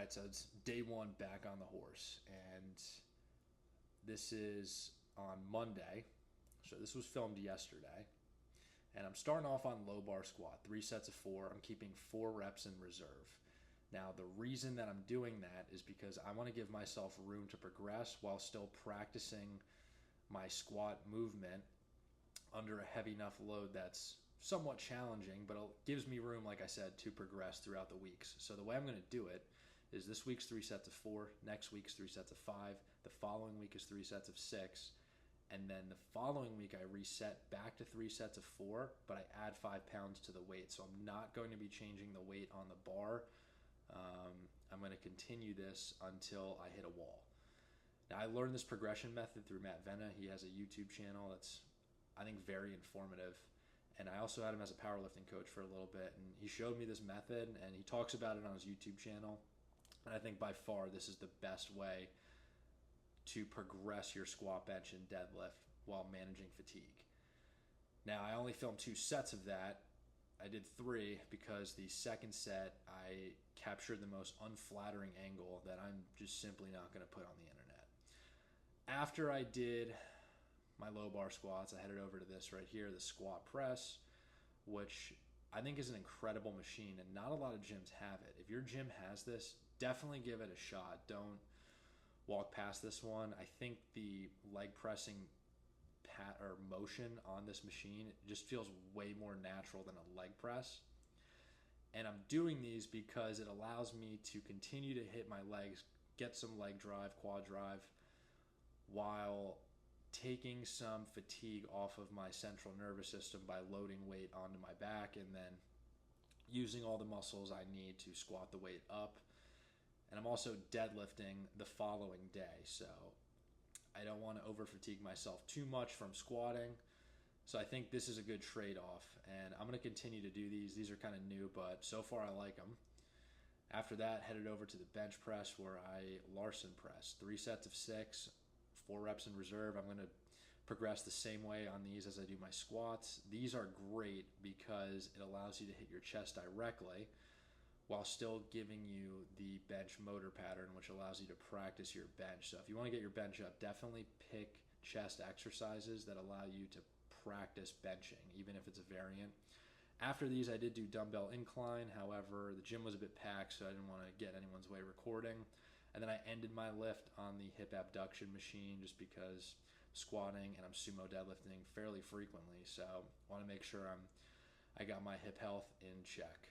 right, so it's day one back on the horse, and this is on Monday. So this was filmed yesterday, and I'm starting off on low bar squat, 3 sets of 4. I'm keeping 4 reps in reserve. Now, the reason that I'm doing that is because I want to give myself room to progress while still practicing my squat movement under a heavy enough load that's somewhat challenging, but it gives me room, like I said, to progress throughout the weeks. So the way I'm going to do it is this week's 3 sets of 4, next week's 3 sets of 5, the following week is 3 sets of 6, and then the following week I reset back to 3 sets of 4, but I add 5 pounds to the weight. So I'm not going to be changing the weight on the bar. I'm going to continue this until I hit a wall. Now, I learned this progression method through Matt Venna. He has a YouTube channel that's, I think, very informative. And I also had him as a powerlifting coach for a little bit. And he showed me this method, and he talks about it on his YouTube channel. And I think by far this is the best way to progress your squat, bench, and deadlift while managing fatigue. Now, I only filmed 2 sets of that. I did 3 because the second set I captured the most unflattering angle that I'm just simply not going to put on the internet. After I did my low bar squats, I headed over to this right here, the squat press, which I think is an incredible machine, and not a lot of gyms have it. If your gym has this, definitely give it a shot. Don't walk past this one. I think the leg pressing or motion on this machine, it just feels way more natural than a leg press. And I'm doing these because it allows me to continue to hit my legs, get some leg drive, quad drive, while taking some fatigue off of my central nervous system by loading weight onto my back and then using all the muscles I need to squat the weight up. And I'm also deadlifting the following day, so I don't want to over fatigue myself too much from squatting. So I think this is a good trade-off, and I'm going to continue to do these. These are kind of new, but so far I like them. After that, headed over to the bench press where I Larson press. 3 sets of 6, 4 reps in reserve. I'm going to progress the same way on these as I do my squats. These are great because it allows you to hit your chest directly while still giving you the bench motor pattern, which allows you to practice your bench. So if you want to get your bench up, definitely pick chest exercises that allow you to practice benching, even if it's a variant. After these, I did do dumbbell incline. However, the gym was a bit packed, so I didn't want to get anyone's way recording. And then I ended my lift on the hip abduction machine just because I'm squatting and I'm sumo deadlifting fairly frequently. So I want to make sure I got my hip health in check.